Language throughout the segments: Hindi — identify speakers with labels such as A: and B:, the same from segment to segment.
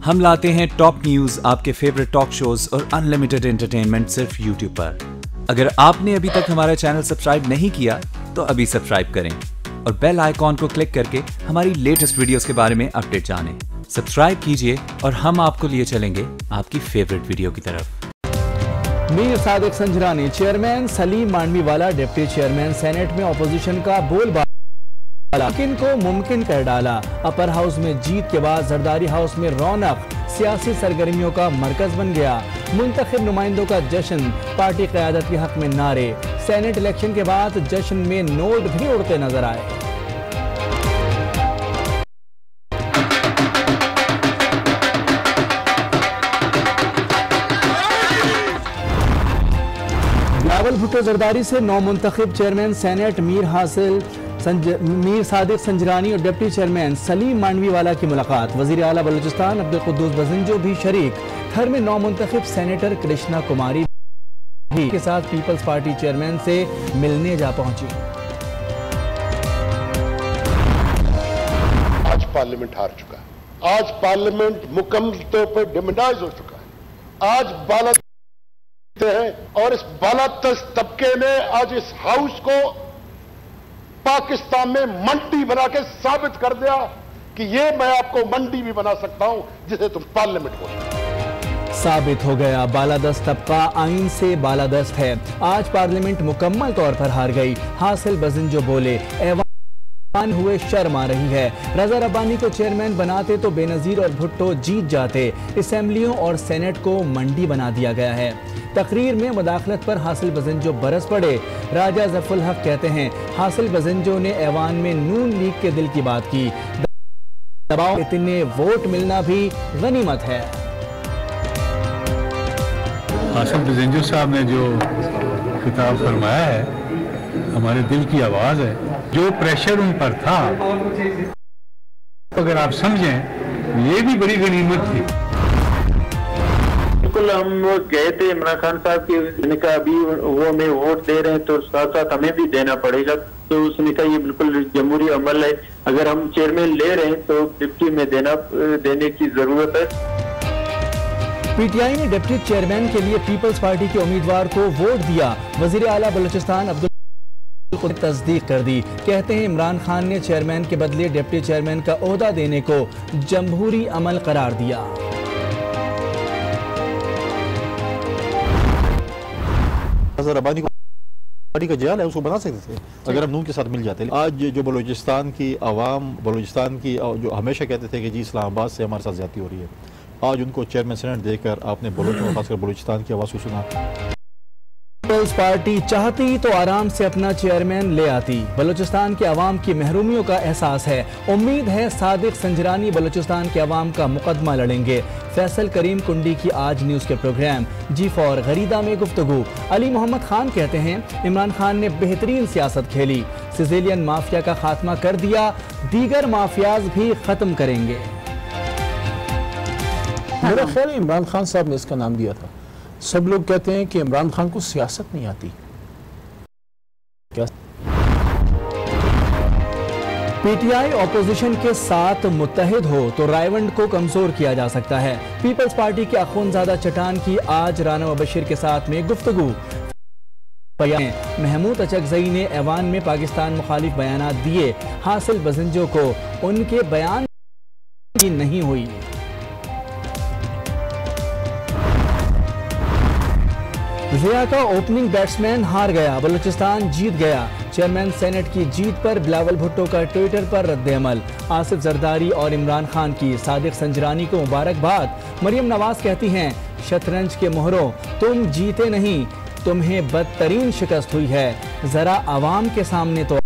A: हम लाते हैं टॉप न्यूज, आपके फेवरेट टॉक शोज और अनलिमिटेड एंटरटेनमेंट सिर्फ यूट्यूब पर। अगर आपने अभी तक हमारा चैनल सब्सक्राइब नहीं किया तो अभी सब्सक्राइब करें और बेल आइकॉन को क्लिक करके हमारी लेटेस्ट वीडियोस के बारे में अपडेट जानें। सब्सक्राइब कीजिए और हम आपको लिए चलेंगे आपकी फेवरेट वीडियो की तरफ।
B: Mir Sadiq Sanjrani, chairman Saleem Mandviwalla deputy chairman senate में ऑपोजिशन का बोलबाला मुमकिन को मुमकिन कर डाला। अपर हाउस में जीत के बाद जरदारी हाउस में रौनक सियासी सरगर्मियों का मरकज बन गया। मुंतखब नुमाइंदों का जश्न, पार्टी क़यादत के हक में नारे। सेनेट इलेक्शन के बाद जश्न में नोट भी उड़ते नजर आए। बिलावल भुट्टो जरदारी से नौ मुंतखब चेयरमैन सेनेट मीर सादिक संजरानी और डिप्टी चेयरमैन सलीम मांडवीवाला की मुलाकात। वजीर आला बलूचिस्तान अब्दुल कुद्दूस बजिंजो भी शरीक। घर में नौ मुंतखब सेनेटर कृष्णा कुमारी भी के साथ पीपल्स पार्टी चेयरमैन से मिलने जा पहुंची।
C: आज पार्लियामेंट हार चुका है। आज पार्लियामेंट मुकम्मल तौर पर डिमोनाइज हो चुका है। आज बाला है और इस बालादस्त तबके ने आज इस हाउस को पाकिस्तान में मंडी बना के साबित कर दिया कि ये मैं आपको मंडी भी बना सकता हूं जिसे तुम पार्लियामेंट बोलते।
B: साबित हो गया बालादस्त तबका आइन से बालादस्त है। आज पार्लियामेंट मुकम्मल तौर पर हार गई। हासिल बजिंजो बोले, ऐवान हुए शर्म आ रही है। रजा रब्बानी को चेयरमैन बनाते तो बेनजीर और भुट्टो जीत जाते। असेंबलियों और सेनेट को मंडी बना दिया गया है। तकरीर में मुदाखलत पर हासिल बजिंजो बरस पड़े। राजा जफुल हक कहते हैं, हासिल बजिंजो ने ऐवान में नून लीग के दिल की बात की। दबाव इतने वोट मिलना भी गनीमत है।
D: हासिल बजिंजो साहब ने जो खिताब फरमाया है हमारे दिल की आवाज है। जो प्रेशर उन पर था अगर आप समझें ये भी बड़ी गनीमत थी।
E: बिल्कुल हम गए थे इमरान खान साहब की, उसने कहा अभी वो हमें वोट दे रहे हैं तो साथ साथ हमें भी देना पड़ेगा। तो उसने कहा ये बिल्कुल जमहूरी अमल है, अगर हम चेयरमैन ले रहे हैं तो डिप्टी में देने की जरूरत है।
B: पीटीआई ने डिप्टी चेयरमैन के लिए पीपल्स पार्टी के उम्मीदवार को वोट दिया। वजीर आला बलूचिस्तान अब्दुल को तस्दीक कर दी। कहते हैं इमरान खान ने चेयरमैन के बदले डिप्टी चेयरमैन का ओहदा देने को जमहूरी अमल करार दिया।
F: रब्बानी को पार्टी का जाल है, उसको बना सकते थे अगर हम नून के साथ मिल जाते। आज जो बलूचिस्तान की आवाम, बलूचिस्तान की जो हमेशा कहते थे कि जी इस्लामाबाद से हमारे साथ ज्यादती हो रही है, आज उनको चेयरमैन सेनेट देकर आपने बलोचों खासकर बलूचिस्तान की आवाज़ को सुना।
B: पीपल्स पार्टी चाहती तो आराम से अपना चेयरमैन ले आती। बलूचिस्तान के अवाम की महरूमियों का एहसास है। उम्मीद है सादिक संजरानी बलूचिस्तान के अवाम का मुकदमा लड़ेंगे। फैसल करीम कुंडी की आज न्यूज के प्रोग्राम जी4 गरीदा में गुफ्तगू। अली मोहम्मद खान कहते हैं इमरान खान ने बेहतरीन सियासत खेली, सिजिलियन माफिया का खात्मा कर दिया, दीगर माफियाज भी खत्म करेंगे।
G: मेरा ख्याल इमरान खान साहब ने इसका नाम दिया था। सब लोग कहते हैं कि इमरान खान को सियासत नहीं आती। क्या
B: पीटीआई ऑपोजिशन के साथ मुत्तहिद हो तो रायवंड को कमजोर किया जा सकता है। पीपल्स पार्टी के अखुंजादा चटान की आज राना बशीर के साथ में गुफ्तगू। महमूद अचकजई ने ऐवान में पाकिस्तान मुखालिफ बयानात दिए। हासिल बजिंजो को उनके बयान की नहीं हुई। जिया का ओपनिंग बैट्समैन हार गया, बलूचिस्तान जीत गया। चेयरमैन सेनेट की जीत पर बिलावल भुट्टो का ट्विटर पर रद्द-ए-अमल। आसिफ जरदारी और इमरान खान की सादिक संजरानी को मुबारकबाद। मरियम नवाज कहती हैं, शतरंज के मोहरों तुम जीते नहीं, तुम्हें बदतरीन शिकस्त हुई है, जरा आवाम के सामने तो।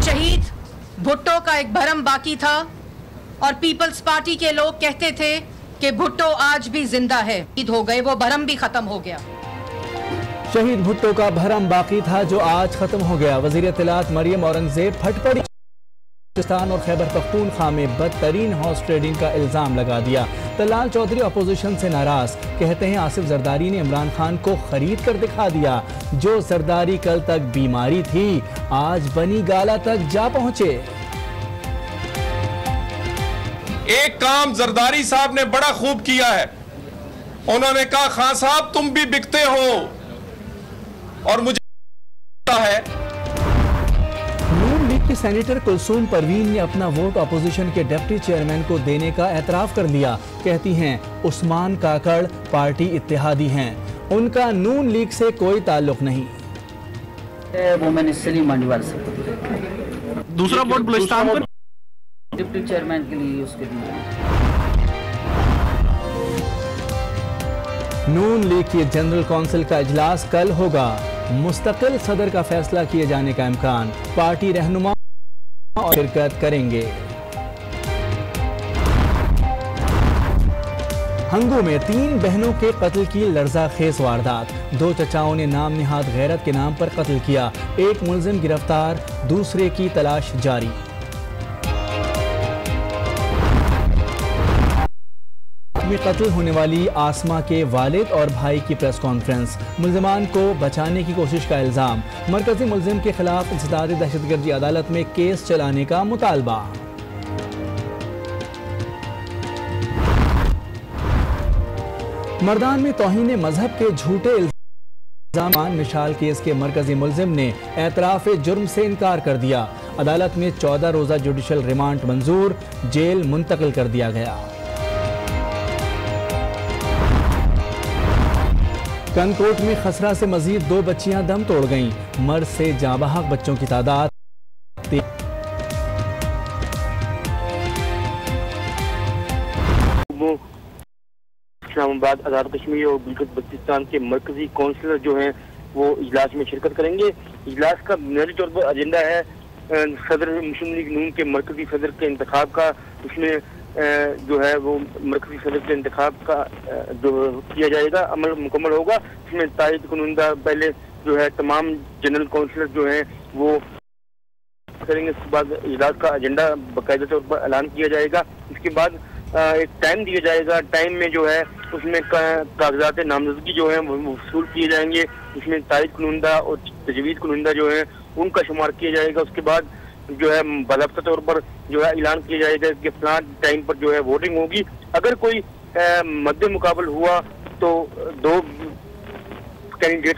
H: शहीद भुट्टो का एक भरम बाकी था और पीपल्स पार्टी के लोग कहते थे कि भुट्टो आज भी जिंदा है। ईद हो गए, वो भरम भी खत्म हो गया।
B: शहीद भुट्टो का भरम बाकी था जो आज खत्म हो गया। वजीर इत्तलात मरियम औरंगजेब फट पड़ी। पाकिस्तान और खैबर पख्तूनख्वा में बदतरीन हॉर्स ट्रेडिंग का इल्जाम लगा दिया। तलाल चौधरी अपोजिशन से नाराज, कहते हैं आसिफ जरदारी ने इमरान खान को खरीद कर दिखा दिया। जो जरदारी कल तक बीमारी थी आज बनी गाला तक जा पहुंचे।
I: एक काम जरदारी साहब ने बड़ा खूब किया है, उन्होंने कहा खान साहब तुम भी बिकते हो, और मुझे है
B: नून लीग की सेनेटर कुलसूम परवीन ने अपना वोट अपोजिशन के डिप्टी चेयरमैन को देने का एतराफ कर लिया। कहती हैं उस्मान काकड़ पार्टी इत्तेहादी हैं, उनका नून लीग से कोई ताल्लुक नहीं।
J: वो मैंने सलीम मांडीवाल से
K: दूसरा वोट बलूचिस्तान पर
J: डिप्टी चेयरमैन के लिए उसके लिए।
B: नून लीग की जनरल काउंसिल का इजलास कल होगा, मुस्तकिल सदर का फैसला किए जाने का इम्कान, पार्टी रहनुमा शिरकत करेंगे। हंगू में 3 बहनों के कत्ल की लर्ज़ाखेज वारदात, 2 चचाओं ने नाम निहाद गैरत के नाम पर कत्ल किया, एक मुलजिम गिरफ्तार, दूसरे की तलाश जारी। में कत्ल होने वाली आसमा के वालिद और भाई की प्रेस कॉन्फ्रेंस, मुलजमान को बचाने की कोशिश का इल्जाम, मरकजी मुलजिम के खिलाफ इंसदाद दहशतगर्दी अदालत में केस चलाने का मुतालबा। मर्दान में तौहीन मजहब के झूठे इल्जाम, मिशाल केस के मरकजी मुलजिम ने एतराफ जुर्म से इनकार कर दिया, अदालत में 14 रोजा जुडिशल रिमांड मंजूर, जेल मुंतकिल कर दिया गया। कनकोट में खसरा से मजीद 2 बच्चियां दम तोड़ गईं, मर्ज से जाबाहक बच्चों की तादाद।
L: इस्लामाबाद, आज़ाद कश्मीर और गिलगित बल्तिस्तान के मरकजी काउंसिलर जो हैं वो इजलास में शिरकत करेंगे। इजलास का बुनियादी तौर पर एजेंडा है सदर मुस्लिम लीग नून के मरकजी सदर के इंतखाब का। उसमें जो है वो मरकजी सदर के इंतखाब का जो किया जाएगा, अमल मुकम्मल होगा। इसमें तारीख कुनुंदा पहले जो है तमाम जनरल काउंसिलर जो हैं वो करेंगे। इसके बाद इजलास का एजेंडा बाकायदा तौर पर ऐलान किया जाएगा। इसके बाद एक टाइम दिया जाएगा, टाइम में जो है उसमें कागजात नामजदगी जो है वो वसूल किए जाएंगे। उसमें तारीख कुनुंदा और तजवीज़ कुनुंदा जो है उनका शुमार किया जाएगा। उसके बाद जो है बाकायदा तौर पर जो है ऐलान किया जाएगा कि फलां टाइम पर जो है वोटिंग होगी। अगर कोई मद्दे मुकाबल हुआ तो 2 कैंडिडेट,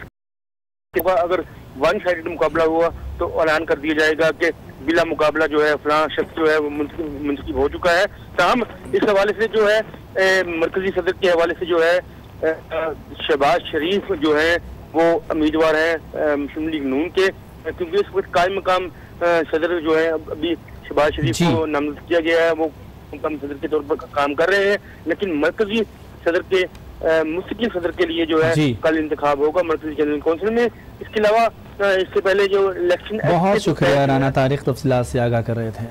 L: अगर वन साइडेड मुकाबला हुआ तो ऐलान कर दिया जाएगा कि बिला मुकाबला जो है फलां शख्स जो है वो मुंतखब हो चुका है। ताहम इस हवाले से जो है मरकजी सदर के हवाले से जो है शहबाज शरीफ जो है वो उम्मीदवार हैं मुस्लिम लीग नून के, क्योंकि इस वक्त कायम मकाम सदर जो है अभी शहबाज शरीफ को नामजद किया गया है, वो मुकाम सदर के तौर पर काम कर रहे हैं। लेकिन मरकजी सदर के मुस्तकिल सदर के लिए जो है कल इंतखाब होगा मरकजी जनरल काउंसिल में। इसके अलावा इससे पहले जो इलेक्शन,
B: बहुत शुक्रिया राना तारिक, तफसीलात से आगाह कर रहे थे।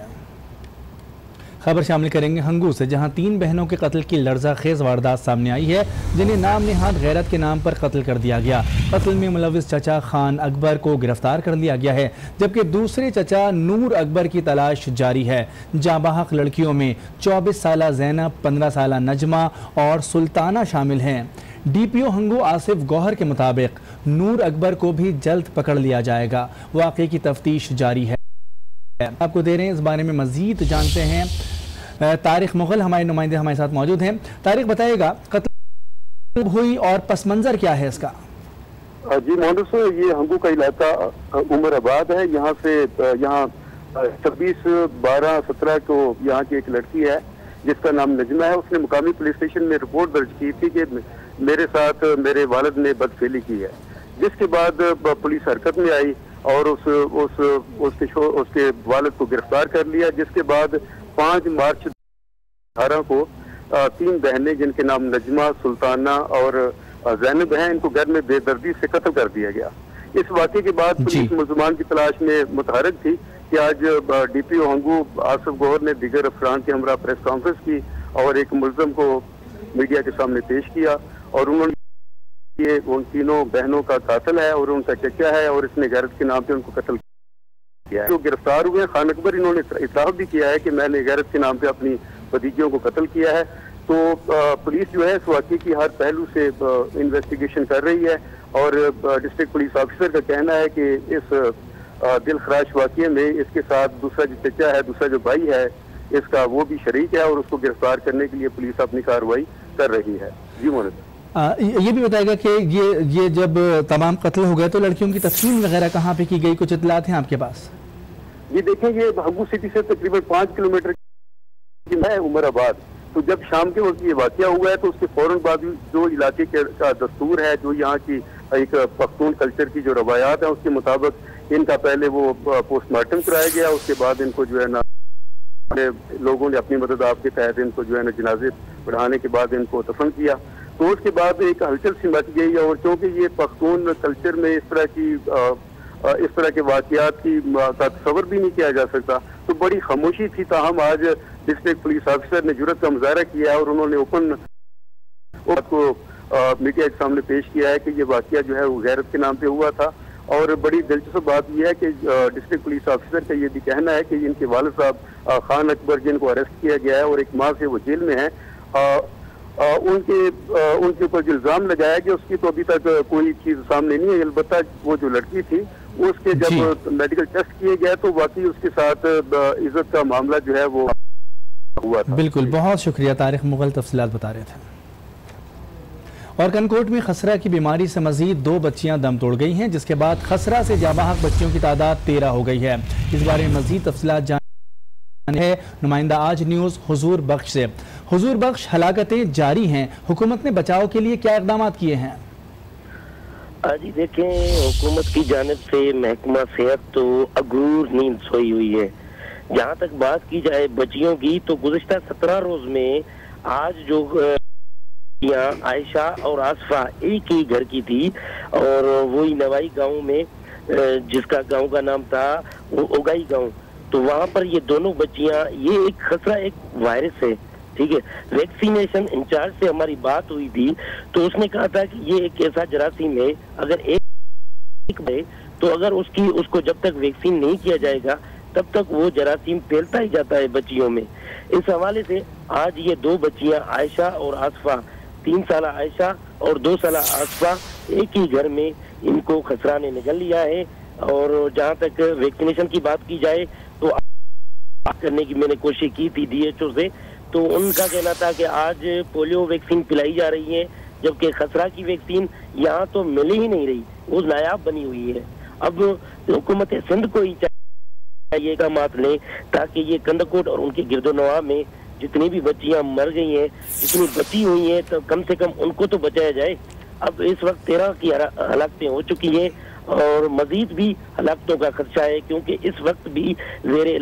B: खबर शामिल करेंगे हंगू से, जहां 3 बहनों के कत्ल की लर्ज़ाखेज वारदात सामने आई है, जिन्हें नाम निहाद गैरत के नाम पर कत्ल कर दिया गया। कत्ल में मुलविस चचा खान अकबर को गिरफ्तार कर लिया गया है, जबकि दूसरे चचा नूर अकबर की तलाश जारी है। जाबाहक लड़कियों में 24 साला ज़ैनब, 15 साला नजमा और सुल्ताना शामिल हैं। DPO हंगू आसिफ गौहर के मुताबिक नूर अकबर को भी जल्द पकड़ लिया जाएगा। वाक़े की तफ्तीश जारी है। आपको दे रहे हैं, इस बारे में मजीद जानते हैं। तारिक मुगल हमारे नुमाइंदे हमारे साथ मौजूद हैं। तारिक बताइएगा, कत्ल हुई और पस मंजर क्या है इसका?
M: जी मोहम्मद साहब, ये हंगू का इलाका उमराबाद है। यहाँ से यहाँ 26/12/17 को यहाँ की एक लड़की है जिसका नाम नजमा है। उसने मुकामी पुलिस स्टेशन में रिपोर्ट दर्ज की थी कि मेरे साथ मेरे वालिद ने बदफेली की है, जिसके बाद पुलिस हरकत में आई और उसके वालिद को गिरफ्तार कर लिया। जिसके बाद 5 मार्च 18 को 3 बहनें जिनके नाम नजमा, सुल्ताना और ज़ैनब हैं, इनको घर में बेदर्दी से कत्ल कर दिया गया। इस वाक़े के बाद पुलिस मुलजमान की तलाश में मुतहरक थी कि आज DPO हंगू आसिफ गौहर ने दीगर अफरान के हमरा प्रेस कॉन्फ्रेंस की और एक मुलजम को मीडिया के सामने पेश किया और उन्होंने ये उन तीनों बहनों का कातिल है और उनका चचा है और इसने गैरत के नाम पे उनको कत्ल किया है। जो गिरफ्तार हुए हैं खान अकबर, इन्होंने इतराफ भी किया है कि मैंने गैरत के नाम पे अपनी भतीजियों को कत्ल किया है। तो पुलिस जो है इस वाक़े की हर पहलू से इन्वेस्टिगेशन कर रही है और डिस्ट्रिक्ट पुलिस ऑफिसर का कहना है कि इस दिल खराश वाक़े में इसके साथ दूसरा जो चचा है, दूसरा जो भाई है इसका वो भी शरीक है और उसको गिरफ्तार करने के लिए पुलिस अपनी कार्रवाई कर रही है। जी मोहम्मद,
B: ये भी बताएगा कि ये जब तमाम कत्ल हो गए तो लड़कियों की तस्वीर वगैरह कहाँ पे की गई, कुछ इत्तलात हैं आपके पास?
M: ये देखें, ये भागू सिटी से तकरीबन 5 किलोमीटर की है उमराबाद। तो जब शाम के वक्त ये वाकया हुआ है तो उसके फौरन बाद जो इलाके का दस्तूर है, जो यहाँ की एक पख्तून कल्चर की जो रवायात है उसके मुताबिक इनका पहले वो पोस्टमार्टम कराया गया, उसके बाद इनको जो है ना लोगों ने अपनी मदद आपके तहत इनको जो है ना जनाजे बढ़ाने के बाद इनको दफन किया। तो उसके बाद एक हलचल सी मच गई और क्योंकि ये पख्तून कल्चर में इस तरह के वाकयात का तस्वर भी नहीं किया जा सकता, तो बड़ी खामोशी थी। ताहम आज डिस्ट्रिक्ट पुलिस ऑफिसर ने जुर्रत का मुजाहरा किया है और उन्होंने ओपन को मीडिया के सामने पेश किया है कि ये वाकया जो है वो गैरत के नाम पे हुआ था। और बड़ी दिलचस्प बात यह है कि डिस्ट्रिक्ट पुलिस ऑफिसर का ये भी कहना है कि इनके वालिद साहब खान अकबर जिनको अरेस्ट किया गया है और एक माह से वो जेल में है, उनके ऊपर जो इल्जाम लगाया गया उसकी तो अभी तक कोई चीज सामने नहीं है। अलबत्ता वो जो लड़की थी उसके जब मेडिकल टेस्ट किए गए तो वाकई उसके साथ इज्जत का मामला जो है वो हुआ था।
B: बिल्कुल, बहुत शुक्रिया तारिक मुगल, तफसीलात बता रहे थे। और कनकोट में खसरा की बीमारी से मजीद 2 बच्चियां दम तोड़ गई हैं, जिसके बाद खसरा से जाबाहक बच्चियों की तादाद 13 हो गई है। इस बारे में मजीद तफसीलात जानने है नुमाइंदा आज न्यूज़ हुजूर बख्श से। हुजूर बख्श, हलाकतें जारी हैं, हुकूमत ने बचाव के लिए क्या इकदाम किए हैं?
N: जी देखें, हुकूमत की जानिब से महकमा सेहत तो अगूर नींद सोई हुई है। जहाँ तक बात की जाए बच्चियों की तो गुज़िश्ता 17 रोज में आज जो आयशा और आसफा एक ही घर की थी और वही नवाई गांव में, जिसका गांव का नाम था वो ओगाई गांव, तो वहाँ पर ये दोनों बच्चियां, ये एक खतरा एक वायरस है, ठीक है। वैक्सीनेशन इंचार्ज से हमारी बात हुई थी तो उसने कहा था कि ये एक ऐसा जरासीम है, अगर एक तो अगर उसको जब तक वैक्सीन नहीं किया जाएगा तब तक वो जरासीम फैलता ही जाता है बच्चियों में। इस हवाले से आज ये 2 बच्चियां आयशा और आसफा, 3 साल आयशा और 2 साल आसफा, एक ही घर में इनको खसरा ने निगल लिया है। और जहाँ तक वैक्सीनेशन की बात की जाए तो करने की मैंने कोशिश की थी DHO से, तो उनका कहना था कि आज पोलियो वैक्सीन पिलाई जा रही है, जबकि खसरा की वैक्सीन यहाँ तो मिल ही नहीं रही, वो नायाब बनी हुई है। अब हुकूमत सिंध को ही चाहिए का मात लें ताकि ये कंदकोट और उनके गिरदोनवा में जितनी भी बच्चियां मर गई हैं, जितनी बची हुई हैं, तो कम से कम उनको तो बचाया जाए। अब इस वक्त 13 की हलाकतें हो चुकी हैं और मजीद भी हलाकतों का खदशा है, क्योंकि इस वक्त भी ज़ेरे